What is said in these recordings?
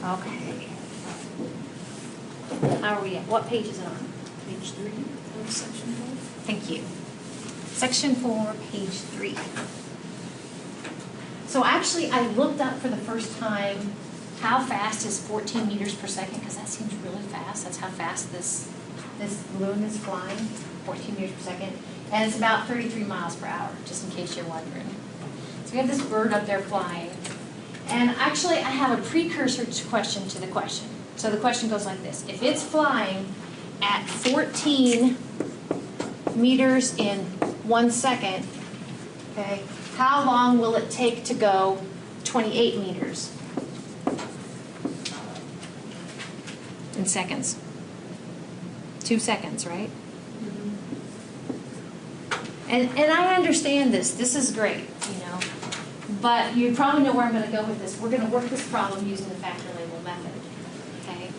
Okay. How are we at? What page is it on? Page 3 of section 4. Thank you. Section 4, page 3. So actually, I looked up for the first time how fast is 14 meters per second, because that seems really fast. That's how fast this balloon is flying, 14 meters per second. And it's about 33 miles per hour, just in case you're wondering. So we have this bird up there flying. And actually, I have a precursor question to the question. So the question goes like this. If it's flying at 14 meters in 1 second, okay, how long will it take to go 28 meters? In seconds. 2 seconds, right? And I understand this. This is great, you know. But you probably know where I'm going to go with this. We're going to work this problem using the factor label method. Okay?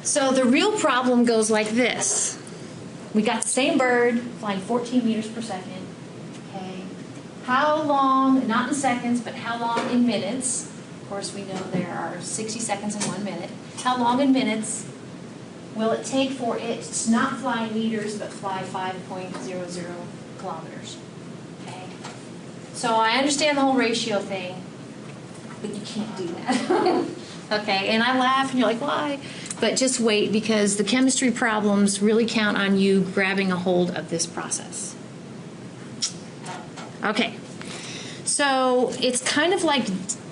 So the real problem goes like this. We got the same bird flying 14 meters per second. Okay? How long, not in seconds, but how long in minutes? Of course, we know there are 60 seconds in 1 minute. How long in minutes will it take for it to not fly meters, but fly 5.00 kilometers? Okay? So I understand the whole ratio thing, but you can't do that. Okay, and I laugh and you're like, why? But just wait, because the chemistry problems really count on you grabbing a hold of this process. Okay, so it's kind of like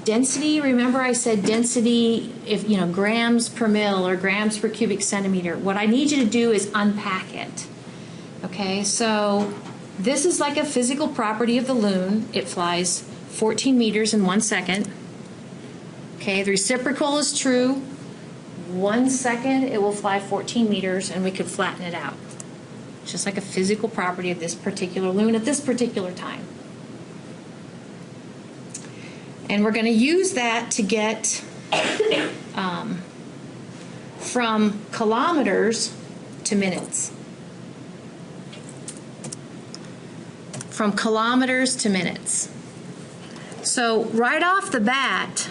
density. Remember I said density, if you know, grams per mil or grams per cubic centimeter. What I need you to do is unpack it. Okay, so this is like a physical property of the loon. It flies 14 meters in 1 second. Okay, the reciprocal is true. 1 second it will fly 14 meters, and we could flatten it out. Just like a physical property of this particular loon at this particular time. And we're going to use that to get from kilometers to minutes. From kilometers to minutes. So right off the bat,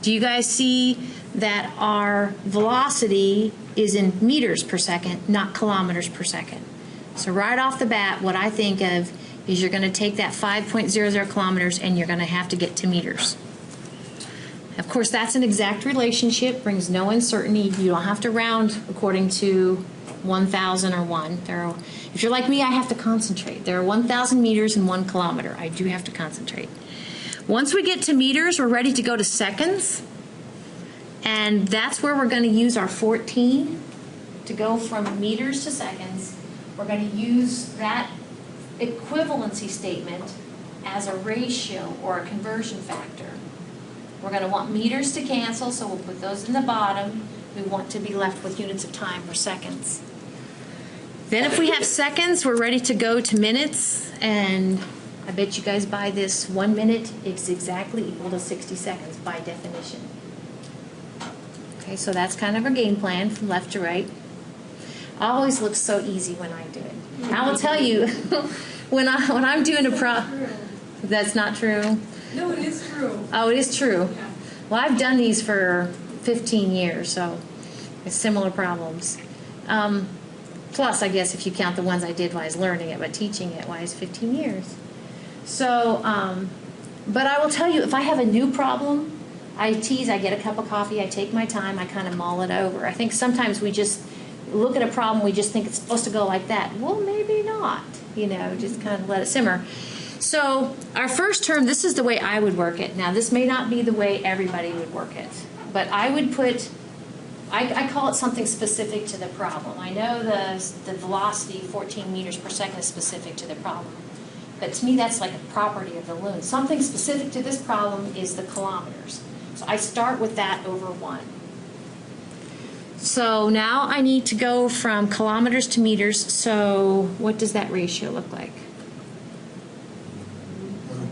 do you guys see that our velocity is in meters per second, not kilometers per second? So right off the bat, what I think of is you're going to take that 5.00 kilometers and you're going to have to get to meters. Of course, that's an exact relationship, brings no uncertainty. You don't have to round according to 1,000 or 1. If you're like me, I have to concentrate. There are 1,000 meters in 1 kilometer. I do have to concentrate. Once we get to meters, we're ready to go to seconds. And that's where we're going to use our 14 to go from meters to seconds. We're going to use that equivalency statement as a ratio or a conversion factor. We're going to want meters to cancel, so we'll put those in the bottom. We want to be left with units of time or seconds. Then if we have seconds, we're ready to go to minutes, and I bet you guys buy this. 1 minute is exactly equal to 60 seconds by definition. Okay, so that's kind of our game plan from left to right. Always looks so easy when I do it. I will tell you, when I'm doing a that's not true. No, it is true. Oh, it is true. Yeah. Well, I've done these for 15 years, so it's similar problems. Plus, I guess if you count the ones I did while I was learning it, but teaching it while I was 15 years. So, but I will tell you, if I have a new problem, I get a cup of coffee, I take my time, I kind of mull it over. I think sometimes we just look at a problem, we just think it's supposed to go like that. Well, maybe not, you know, just kind of let it simmer. So our first term, this is the way I would work it. Now, this may not be the way everybody would work it, but I would put, I call it something specific to the problem. I know the velocity, 14 meters per second, is specific to the problem. But to me, that's like a property of the loon. Something specific to this problem is the kilometers. So I start with that over 1. So now I need to go from kilometers to meters. So what does that ratio look like?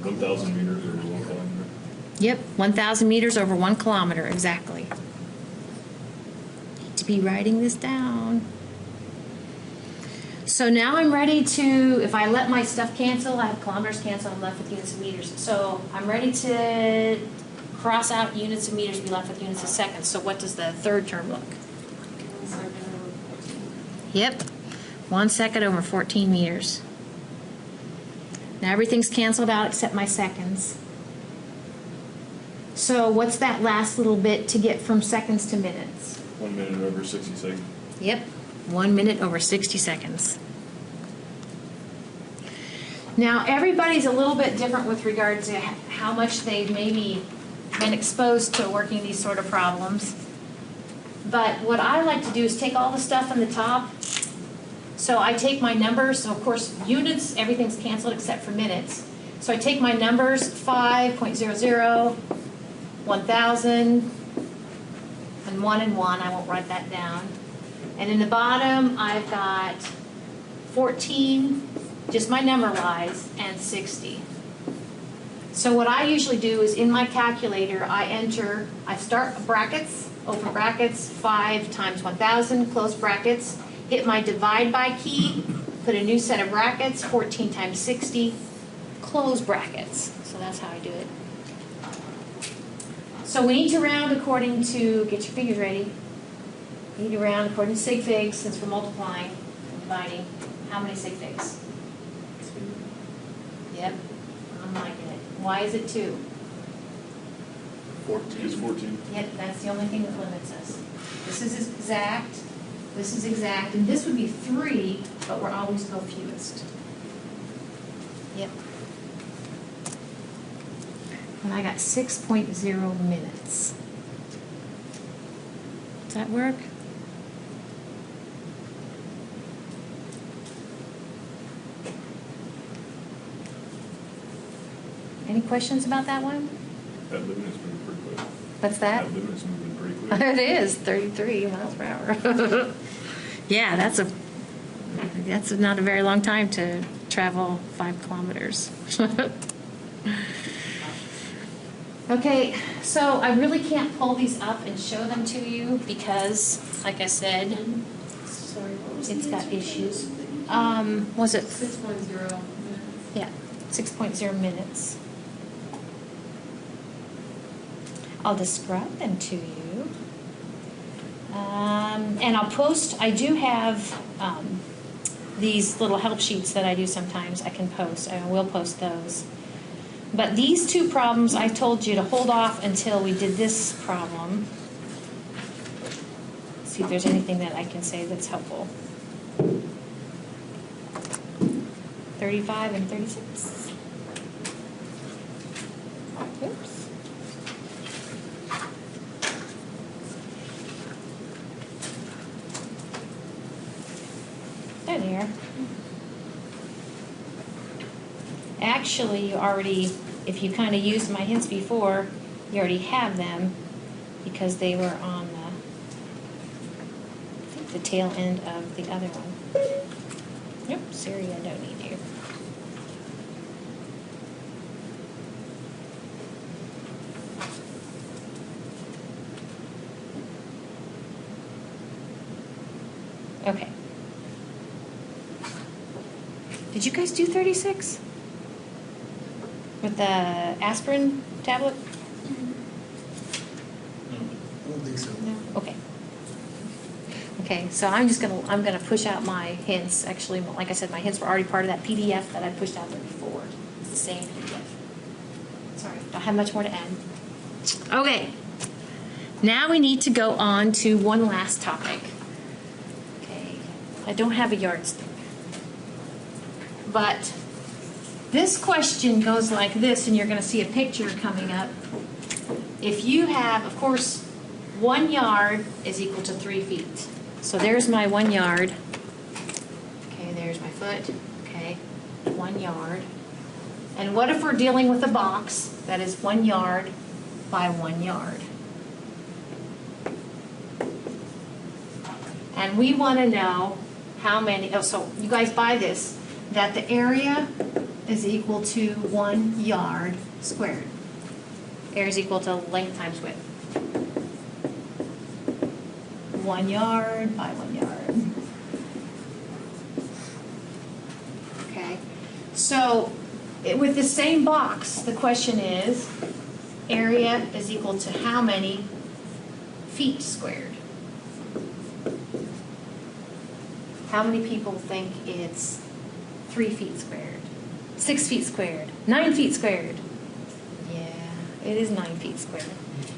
1,000 meters over 1 kilometer. Yep, 1,000 meters over 1 kilometer, exactly. Need to be writing this down. So now I'm ready to, if I let my stuff cancel, I have kilometers cancel, I'm left with units of meters. So I'm ready to cross out units of meters, be left with units of seconds. So what does the third term look? Yep, 1 second over 14 meters. Now everything's canceled out except my seconds. So what's that last little bit to get from seconds to minutes? 1 minute over 60 seconds. Yep, 1 minute over 60 seconds. Now everybody's a little bit different with regard to how much they've maybe been exposed to working these sort of problems. But what I like to do is take all the stuff on the top. So I take my numbers, so of course units, everything's canceled except for minutes. So I take my numbers, 5.00, 1,000, and 1 and 1, I won't write that down. And in the bottom, I've got 14, just my number wise, and 60. So what I usually do is in my calculator, I start brackets, open brackets, 5 times 1,000, close brackets, hit my divide by key, put a new set of brackets, 14 times 60, close brackets. So that's how I do it. So we need to round according to, get your fingers ready, we need to round according to sig figs, since we're multiplying and dividing. How many sig figs? 2. Yep, I'm liking it. Why is it 2? 14 is 14. Yep, that's the only thing that limits us. This is exact, and this would be 3, but we're always go fewest. Yep. And I got 6.0 minutes. Does that work? Any questions about that one? That limit is moving pretty quick. What's that? That limit is moving pretty quick. It is 33 miles per hour. Yeah, that's not a very long time to travel 5 kilometers. Okay, so I really can't pull these up and show them to you because, like I said, Sorry, what was it's the got answer? issues. Was it? 6.0. Yeah, 6.0 minutes. I'll describe them to you. And I'll post, I do have these little help sheets that I do sometimes. I can post, I will post those. But these 2 problems, I told you to hold off until we did this problem. See if there's anything that I can say that's helpful. 35 and 36. Oops. There they are. Actually, you already, if you kind of used my hints before, you already have them because they were on the, I think the tail end of the other one. Nope, Siri, I don't need you. Okay. Did you guys do 36? With the aspirin tablet? I don't think so. No? Okay. Okay, so I'm gonna push out my hints. Actually, like I said, my hints were already part of that PDF that I pushed out there before. It's the same PDF. Sorry, don't have much more to add. Okay. Now we need to go on to one last topic. Okay. I don't have a yardstick. But this question goes like this, and you're going to see a picture coming up. If you have, of course, 1 yard is equal to 3 feet. So there's my 1 yard. Okay, there's my foot. Okay, 1 yard. And what if we're dealing with a box that is 1 yard by 1 yard? And we want to know how many, so you guys buy this, that the area is equal to 1 yard squared. Area is equal to length times width. 1 yard by 1 yard. Okay, so with the same box, the question is, area is equal to how many feet squared? How many people think it's 3 feet squared, 6 feet squared, 9 feet squared? Yeah, it is 9 feet squared.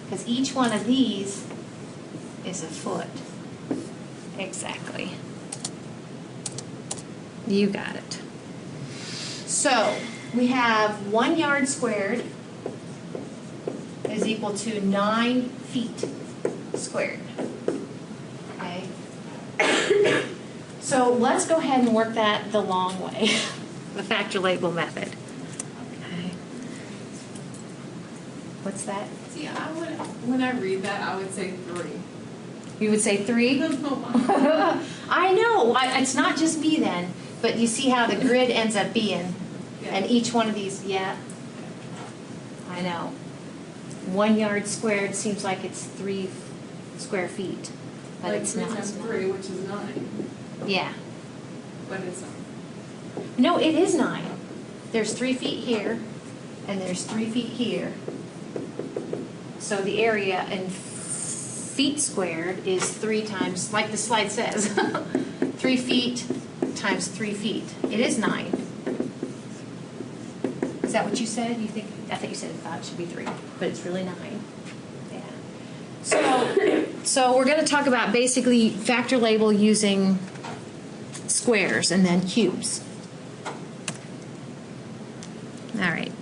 Because each one of these is a foot. Exactly. You got it. So we have 1 yard squared is equal to 9 feet squared. Okay? So let's go ahead and work that the long way, the factor label method. Okay. What's that? See, when I read that, I would say 3. You would say 3? I know. It's not just me then, but you see how the grid ends up being. Yeah. And each one of these, yeah. I know. 1 yard squared seems like it's 3 square feet, but Like it's 3 not. times 3, which is 9. Yeah. But it's not. No, it is 9. There's 3 feet here, and there's 3 feet here. So the area in feet squared is 3 times, like the slide says, 3 feet times 3 feet. It is 9. Is that what you said? You think? I think you said it should be 3, but it's really 9. Yeah. So we're going to talk about basically factor label using squares and then cubes. All right.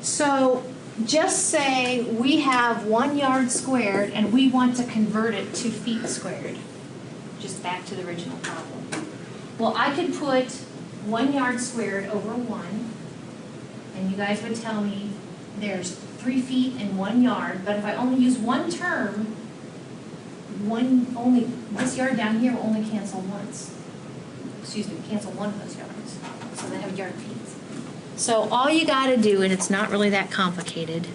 So just say we have 1 yard squared and we want to convert it to feet squared. Just back to the original problem. Well, I could put 1 yard squared over 1, and you guys would tell me there's 3 feet in 1 yard, but if I only use one term, this yard down here will only cancel once. Excuse me, cancel one of those yards. So then I have yard feet. So all you got to do, and it's not really that complicated,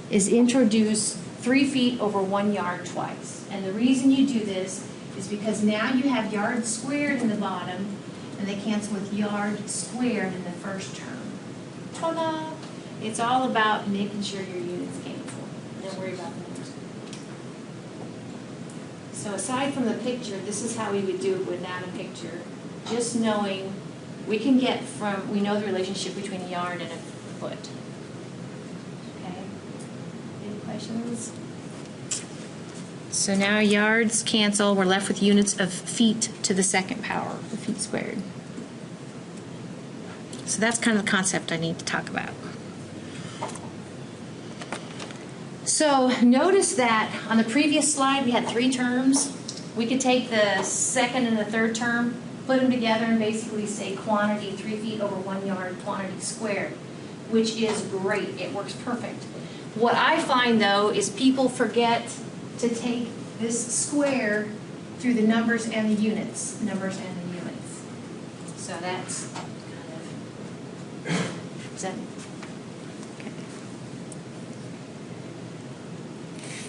is introduce 3 feet over 1 yard twice. And the reason you do this is because now you have yard squared in the bottom, and they cancel with yard squared in the first term. Ta-da! It's all about making sure your units cancel. Don't worry about the numbers. So aside from the picture, this is how we would do it without a picture. Just knowing we can get we know the relationship between a yard and a foot. Okay? Any questions? So now yards cancel. We're left with units of feet to the second power, the feet squared. So that's kind of the concept I need to talk about. So notice that on the previous slide we had 3 terms. We could take the second and the third term, put them together, and basically say quantity 3 feet over 1 yard, quantity squared, which is great. It works perfect. What I find though is people forget to take this square through the numbers and the units. So that's kind of, is that, okay.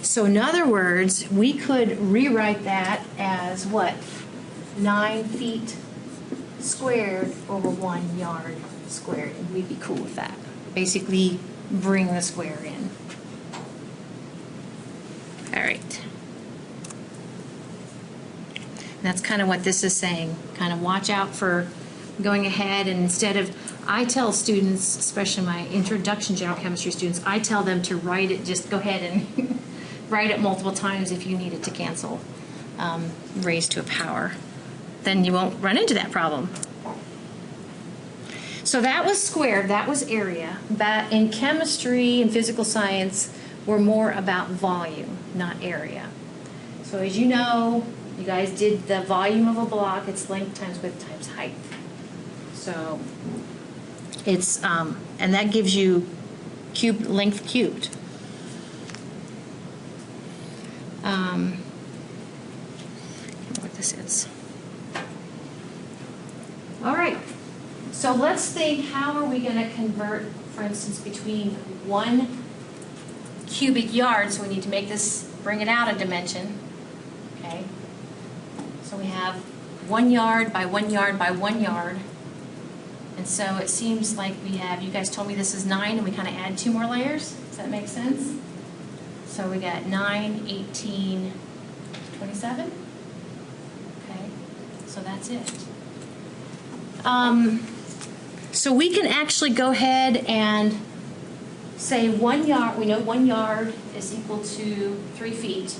So in other words, we could rewrite that as what? 9 feet squared over 1 yard squared. And we'd be cool with that. Basically, bring the square in. All right. And that's kind of what this is saying. Kind of watch out for going ahead, and instead of, I tell students, especially my introduction general chemistry students, I tell them to write it, just go ahead and write it multiple times if you need it to cancel, raised to a power. Then you won't run into that problem. So that was squared, that was area. But in chemistry and physical science, we're more about volume, not area. So as you know, you guys did the volume of a block, it's length times width times height. So it's, and that gives you length cubed. I don't know what this is. All right, so let's think, how are we going to convert, for instance, between 1 cubic yard, so we need to make this, bring it out a dimension, okay? So we have 1 yard by 1 yard by 1 yard, And so it seems like we have, you guys told me this is 9, and we kind of add 2 more layers. Does that make sense? So we got 9, 18, 27. Okay, so that's it. So we can actually go ahead and say 1 yard, we know 1 yard is equal to 3 feet.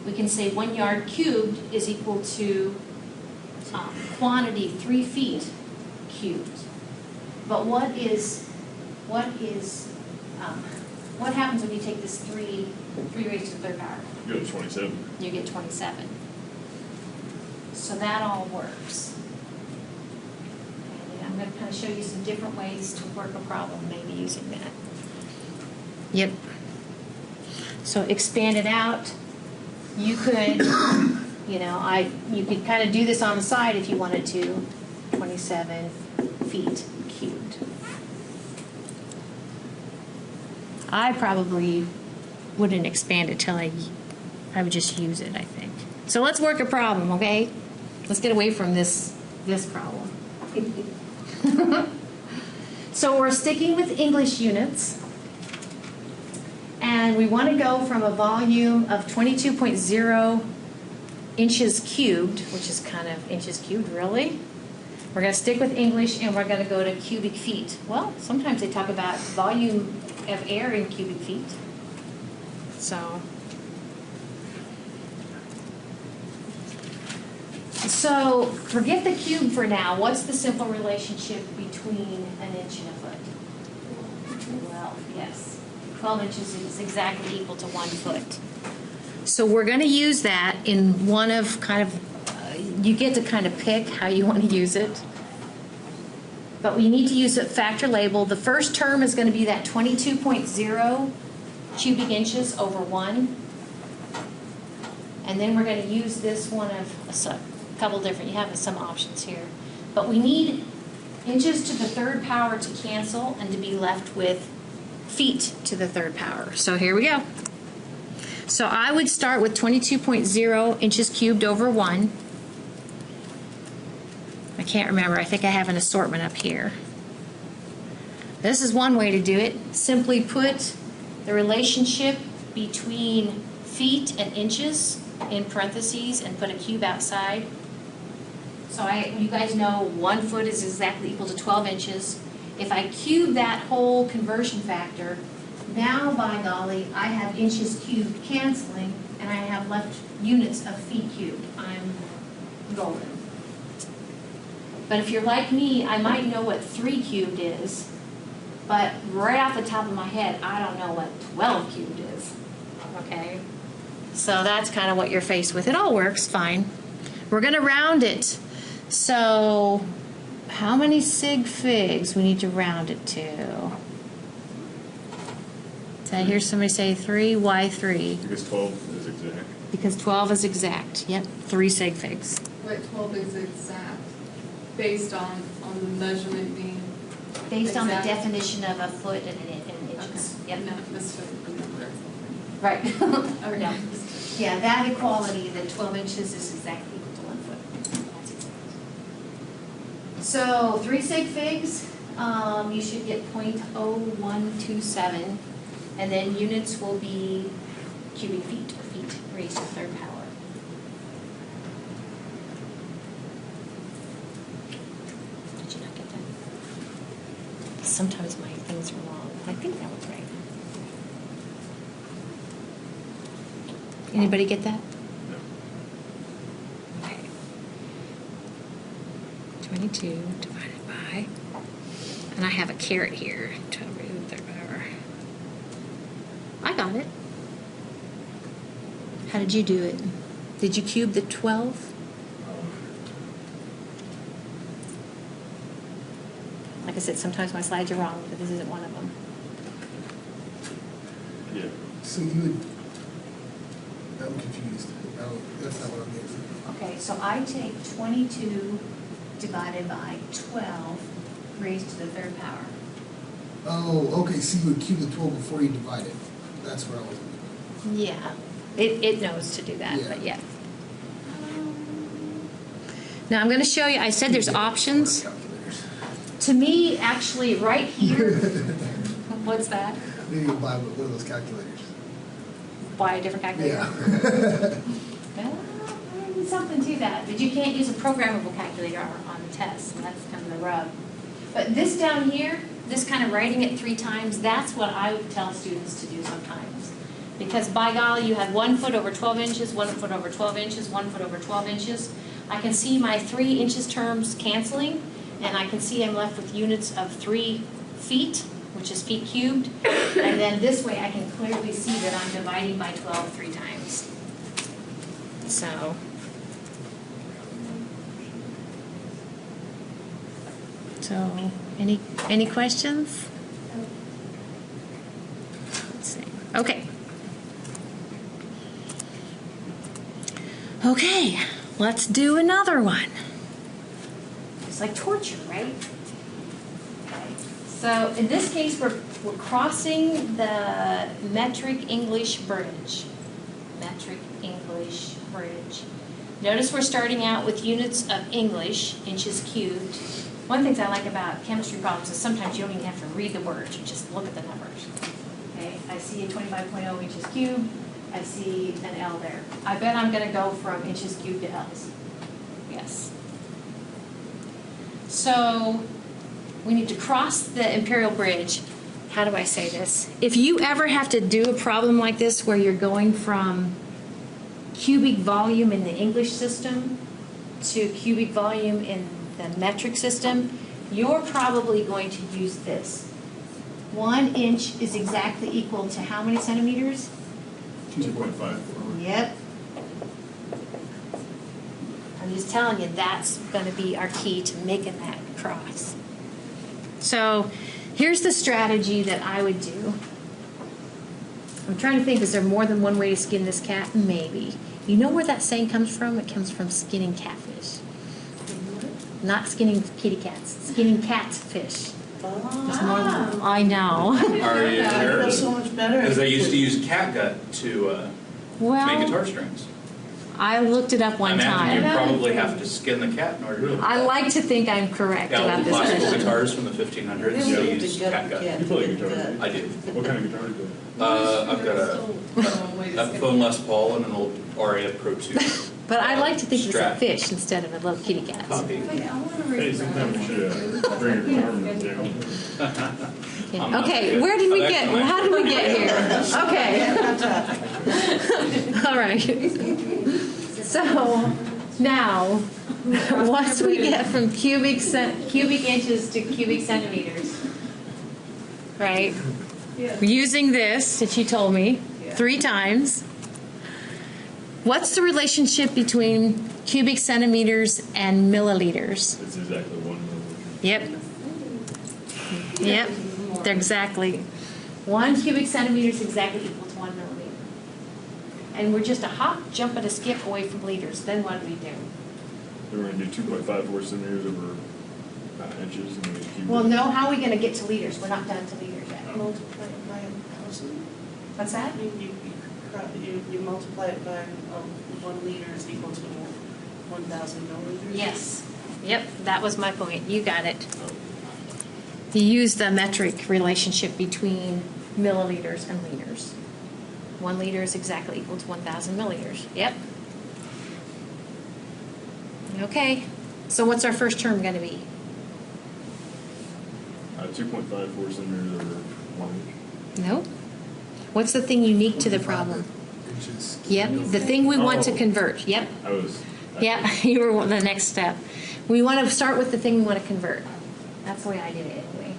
We can say 1 yard cubed is equal to quantity 3 feet cubed. But what happens when you take this 3 raised to the 3rd power? You go to 27. You get 27. So that all works. And I'm going to kind of show you some different ways to work a problem, maybe using that. Yep. So expand it out. You could, you could kind of do this on the side if you wanted to. 27 feet cubed. I probably wouldn't expand it till I would just use it, I think. So let's work a problem, okay? Let's get away from this problem. So we're sticking with English units. And we want to go from a volume of 22.0 inches cubed, which is kind of inches cubed, really? We're going to stick with English, and we're going to go to cubic feet. Well, sometimes they talk about volume of air in cubic feet. So forget the cube for now. What's the simple relationship between an inch and a foot? Well, yes. 12 inches is exactly equal to 1 foot. So we're going to use that in one of you get to kind of pick how you want to use it. But we need to use a factor label. The first term is going to be that 22.0 cubic inches over 1. And then we're going to use this one of a couple different, you have some options here. But we need inches to the 3rd power to cancel and to be left with feet to the 3rd power. So here we go. So I would start with 22.0 inches cubed over 1. I can't remember. I think I have an assortment up here. This is one way to do it. Simply put the relationship between feet and inches in parentheses and put a cube outside. So you guys know 1 foot is exactly equal to 12 inches. If I cube that whole conversion factor, now by golly, I have inches cubed canceling, and I have left units of feet cubed. I'm golden. But if you're like me, I might know what 3 cubed is, but right off the top of my head, I don't know what 12 cubed is. Okay? So that's kind of what you're faced with. It all works fine. We're going to round it. So how many sig figs we need to round it to? Did I hear somebody say 3? Why 3? Because 12 is exact. Because 12 is exact. Yep, 3 sig figs. But 12 is exact, based on the measurement being Based on the exact. definition of a foot and inches. Okay. Yep. Not necessarily the number. Right. Okay. No. Yeah, that equality, the 12 inches is exactly equal to 1 foot. That's exact. So 3 sig figs, you should get 0.0127, and then units will be cubic feet, or feet raised to the 3rd power. Did you not get that? Sometimes my things are wrong. I think that was right. Anybody get that? No. Okay. 22 divided by, and I have a caret here. 12 raised to the 3rd power. I got it. How did you do it? Did you cube the 12? Like I said, sometimes my slides are wrong, but this isn't one of them. Yeah. So you would, I'm confused. That's not what I'm getting. Okay, so I take 22 divided by 12 raised to the 3rd power. Oh, okay, so you would cube the 12 before you divide it. That's where I was. Yeah, it knows to do that, Yeah. but yeah. Now I'm going to show you, I said there's options. Calculators. to me, actually, right here, what's that? Maybe you'll buy one of those calculators. Buy a different calculator? Yeah. Well, maybe something to that, but you can't use a programmable calculator on the test, and that's kind of the rub. But this down here, this kind of writing it 3 times, that's what I would tell students to do sometimes. Because by golly, you had 1 foot over 12 inches, 1 foot over 12 inches, 1 foot over 12 inches. I can see my 3 inches terms canceling, and I can see I'm left with units of 3 feet, which is feet cubed. And then this way I can clearly see that I'm dividing by 12 3 times. So any questions? Let's see. Okay. Okay, let's do another one. It's like torture, right? Okay. So in this case, we're crossing the metric English bridge. Metric English bridge. Notice we're starting out with units of English, inches cubed. One of the things I like about chemistry problems is sometimes you don't even have to read the words, you just look at the numbers. Okay, I see a 25.0 inches cubed. I see an L there. I bet I'm going to go from inches cubed to L's. Yes. So we need to cross the Imperial Bridge. How do I say this? If you ever have to do a problem like this where you're going from cubic volume in the English system to cubic volume in the metric system, you're probably going to use this. 1 inch is exactly equal to how many centimeters? 2.5. Yep. I'm just telling you, that's going to be our key to making that cross. So here's the strategy that I would do. I'm trying to think, is there more than one way to skin this cat? Maybe. You know where that saying comes from? It comes from skinning catfish. Not skinning kitty cats, skinning catfish. There's more than, I know. Are you aware? That's so much better. Because they used to use catgut to make guitar strings. I looked it up one I imagine time. you probably have to skin the cat in order to do I like to think I'm correct Yeah, about the this classical question. guitars from the 1500s, They they don't used get catgut. the You play guitar, cat. I do. What kind of guitar do you I've got a Epiphone Les Paul and an old Aria Pro 2. But I like to think it's a Strat. fish instead of a little kitty cat. Copy. Wait, I want to play? Hey, read sometimes you should bring your guitar with you. I'm not Okay, good. where did we I'm get? excellent. How did we get here? Okay. All right. So now, once we get from cubic inches to cubic centimeters, right? Yeah. We're using this that you told me 3 times. What's the relationship between cubic centimeters and milliliters? It's exactly 1 milliliter. Yep. Yep. They're exactly 1 cubic centimeter is exactly equal to 1 millimeter. And we're just a hop, jump, and a skip away from liters. Then what do we do? Then we're going to do 2.54 centimeters over inches, and then we keep Well, it. no. How are we going to get to liters? We're not done to liters yet. Multiply it by 1,000. What's that? You multiply it by 1 liter is equal to 1,000 milliliters. Yes. Yep. That was my point. You got it. You use the metric relationship between milliliters and liters. 1 liter is exactly equal to 1,000 milliliters. Yep. Okay. So what's our first term going to be? 2.54 centimeters over 1 inch. No. What's the thing unique to the problem? Inches. Yep. The thing we want to Oh. convert. Yep. I was. Yeah, you were the next step. We want to start with the thing we want to convert. That's the way I did it anyway.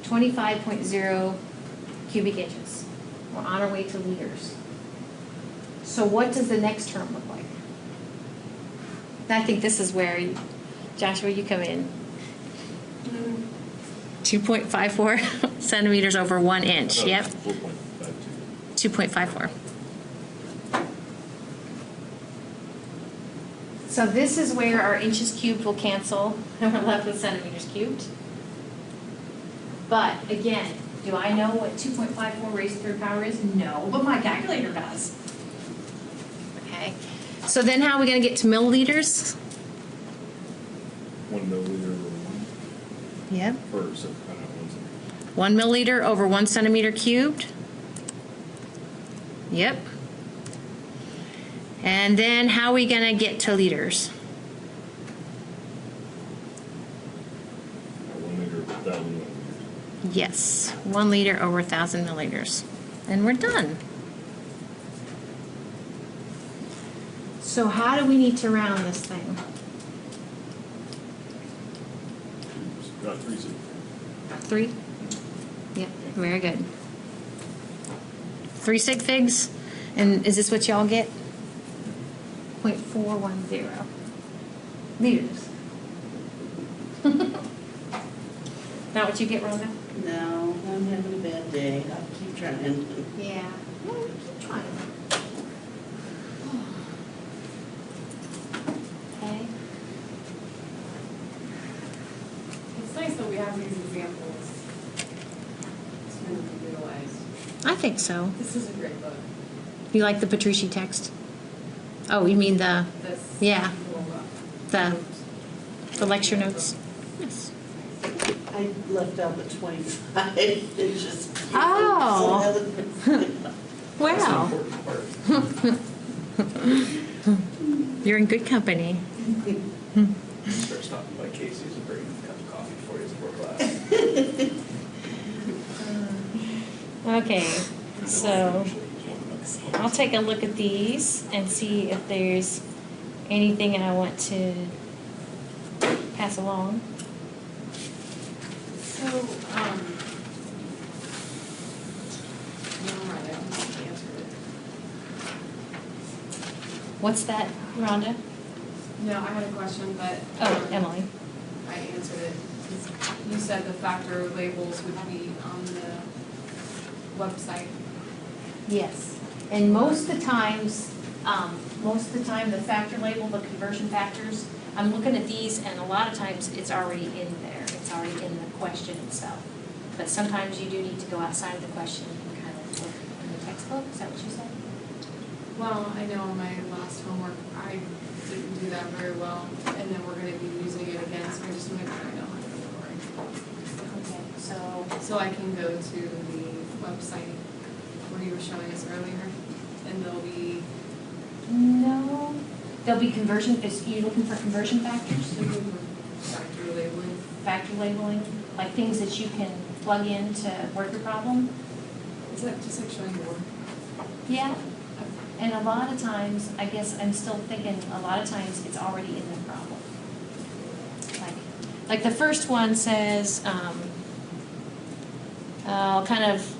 25.0 cubic inches. We're on our way to liters. So what does the next term look like? I think this is where, Joshua, you come in. 2.54 centimeters over 1 inch. Yep. 4.52. 2.54. So this is where our inches cubed will cancel, and we're left with centimeters cubed. But again, do I know what 2.54 raised to the 3rd power is? No, but my calculator does. Okay. So then how are we going to get to milliliters? 1 milliliter over 1. Yep. For, so, I don't know, 1 milliliter over 1 centimeter cubed. Yep. And then how are we going to get to liters? 1 liter, 1,000 milliliters. Yes, 1 liter over 1,000 milliliters. And we're done. So how do we need to round this thing? Not 3 sig. 3? Yep, very good. 3 sig figs? And is this what y'all get? 0.410 liters. Not what you get, Rhonda? No, I'm having a bad day. I'll keep trying. Yeah. Well, keep trying. Okay. It's nice that we have these examples to utilize. I think so. This is a great book. You like the Petrucci text? Oh, you mean the This Yeah. little book. the lecture notes? Yes. I left out the 25 inches. Oh. That's an Wow. important part. You're in good company. Start stopping by Casey's and bringing a cup of coffee for you before class. Okay. So I'll take a look at these and see if there's anything I want to pass along. So, no, right, I haven't answered it. What's that, Rhonda? No, I had a question, but. Oh, Emily. I answered it. You said the factor labels would be on the website. Yes. And most of the times, the factor label, the conversion factors, I'm looking at these and a lot of times it's already in there. It's already in the question itself. But sometimes you do need to go outside of the question and kind of look in the textbook. Is that what you said? Well, I know on my last homework, I didn't do that very well, and then we're gonna be using it again, so I just make sure I know how to do it right. Okay, So I can go to the website where you were showing us earlier, and there'll be, no, there'll be conversion, you're looking for conversion factors? factor labeling. Factor labeling, like things that you can plug in to work your problem? Is that just like showing your work? Yeah. And a lot of times, I guess I'm still thinking, a lot of times it's already in the problem. Like the first one says, I'll kind of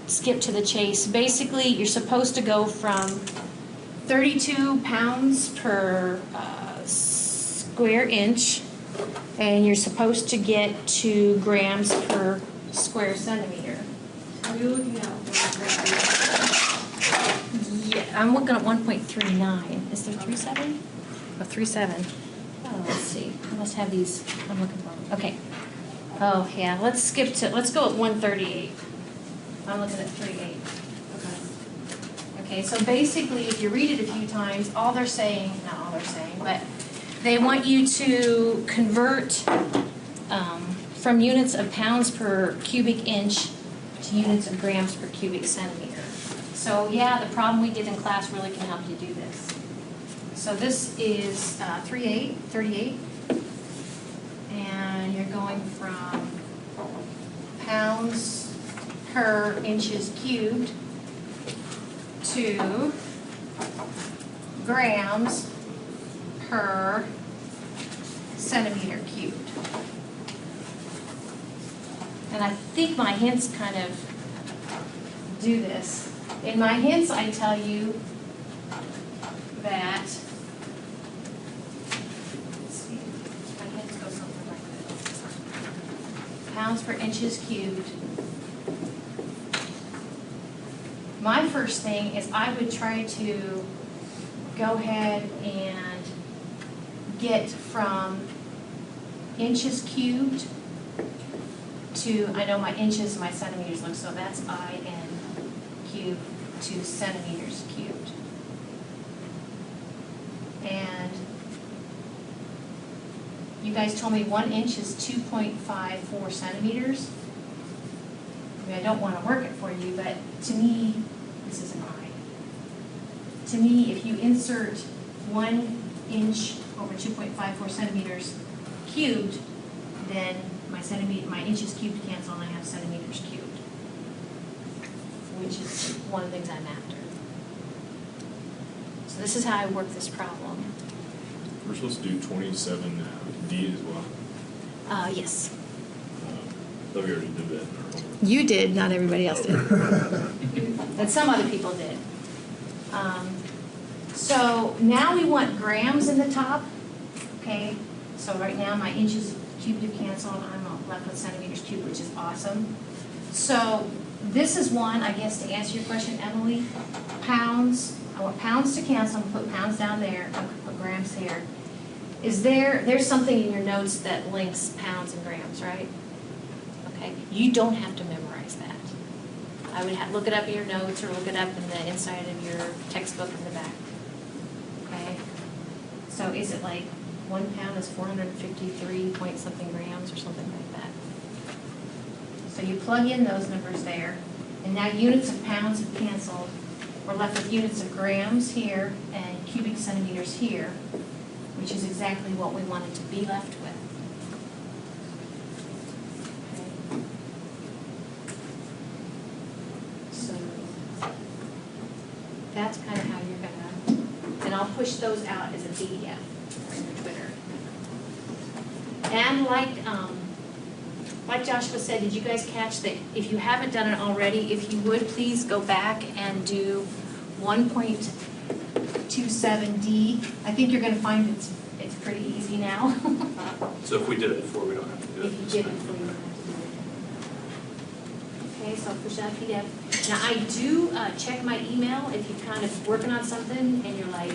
skip to the chase. Basically, you're supposed to go from 32 pounds per square inch, and you're supposed to get to grams per square centimeter. Are you looking at Yeah, I'm looking at 1.39. Is there 3.7? Oh, 3.7. Oh, let's see. I must have these. I'm looking for them. Okay. Oh, yeah. Let's go at 138. I'm looking at 3.8. Okay, so basically, if you read it a few times, not all they're saying, but they want you to convert from units of pounds per cubic inch to units of grams per cubic centimeter. So yeah, the problem we did in class really can help you do this. So this is 38, and you're going from pounds per inches cubed to grams per centimeter cubed. And I think my hints kind of do this. In my hints, I tell you that, let's see, my hints go something like this. Pounds per inches cubed. My first thing is I would try to go ahead and get from inches cubed to, I know my inches and my centimeters look, so that's IN cubed to centimeters cubed. And you guys told me 1 inch is 2.54 centimeters. I mean, I don't want to work it for you, but to me, this isn't right. To me, if you insert 1 inch over 2.54 centimeters cubed, then my inches cubed cancel and I have centimeters cubed, which is one of the things I'm after. So this is how I work this problem. We're supposed to do 27D as well. Yes. Thought we already did that in our homework. You did, not everybody else did. But some other people did. So now we want grams in the top, okay? So right now my inches cubed have canceled, I'm left with centimeters cubed, which is awesome. So this is one, I guess, to answer your question, Emily, pounds. I want pounds to cancel, I'm gonna put pounds down there, I'm gonna put grams here. There's something in your notes that links pounds and grams, right? Okay, you don't have to memorize that. I would look it up in your notes or look it up in the inside of your textbook in the back. Okay? So is it like 1 pound is 453 point something grams or something like that? So you plug in those numbers there, and now units of pounds have canceled. We're left with units of grams here and cubic centimeters here, which is exactly what we wanted to be left with. Okay. So that's kind of how you're gonna, and I'll push those out as a PDF in your Twitter. And like Joshua said, did you guys catch that? If you haven't done it already, if you would please go back and do 1.27D. I think you're going to find it's pretty easy now. So if we did it before, we don't have to do it. If you did it before, you don't have to do it. Okay, so I'll push out PDF. Now I do check my email if you're kind of working on something and you're like,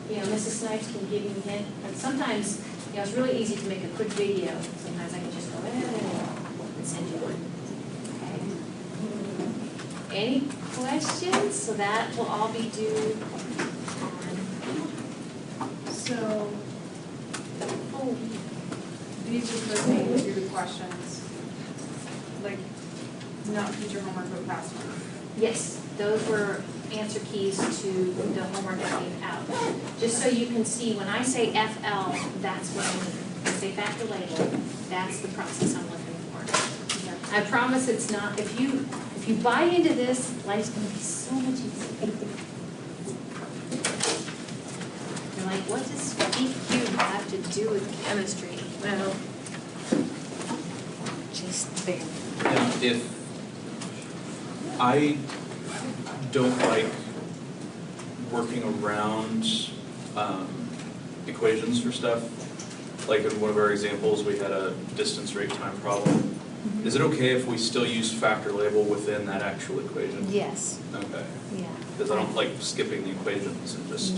Mrs. Snipes can give you a hint. And sometimes, it's really easy to make a quick video. Sometimes I can just go and send you one. Okay. Any questions? So that will all be due on. So, these are pertaining to the questions, like, not future homework, but past one. Yes, those were answer keys to the homework I gave out. Just so you can see, when I say FL, that's what I mean. When I say factor label, that's the process I'm looking for. I promise it's not, if you buy into this, life's going to be so much easier. You're like, what does PQ have to do with chemistry? Well, just there. And if I don't like working around equations for stuff, like in one of our examples, we had a distance rate time problem. Is it okay if we still use factor label within that actual equation? Yes. Okay. Yeah. Because I don't like skipping the equations and just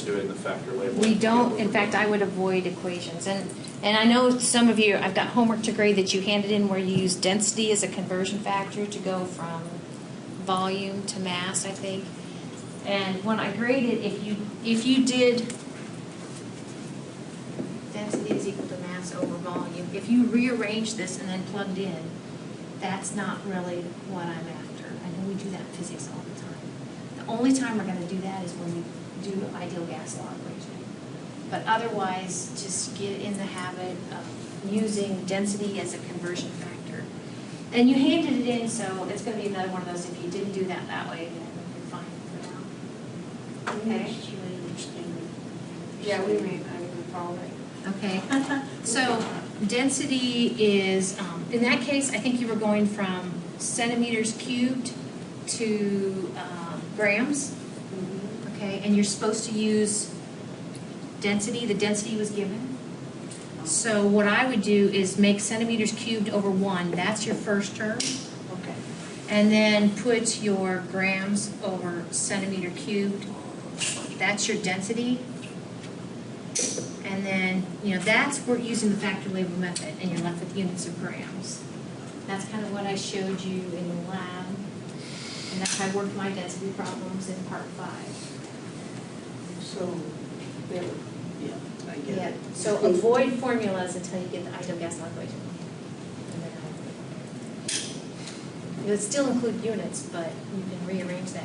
doing the factor label. We don't, in fact, I would avoid equations. And I know some of you, I've got homework to grade that you handed in where you use density as a conversion factor to go from volume to mass, I think. And when I graded, if you did density is equal to mass over volume, if you rearrange this and then plugged in, that's not really what I'm after. I know we do that in physics all the time. The only time we're going to do that is when we do ideal gas law equation. But otherwise, just get in the habit of using density as a conversion factor. And you handed it in, so it's going to be another one of those. If you didn't do that way, then you're fine for now. Okay? Yeah, we may, I would follow it. Okay. So density is, in that case, I think you were going from centimeters cubed to grams. Okay, and you're supposed to use density. The density was given. So what I would do is make centimeters cubed over 1. That's your first term. Okay. And then put your grams over centimeter cubed. That's your density. And then, that's where using the factor label method, and you're left with units of grams. That's kind of what I showed you in the lab. And that's how I worked my density problems in part 5. So, yeah, I get Yeah, it. so avoid formulas until you get the ideal gas law equation. And then You'll still include units, but you can rearrange that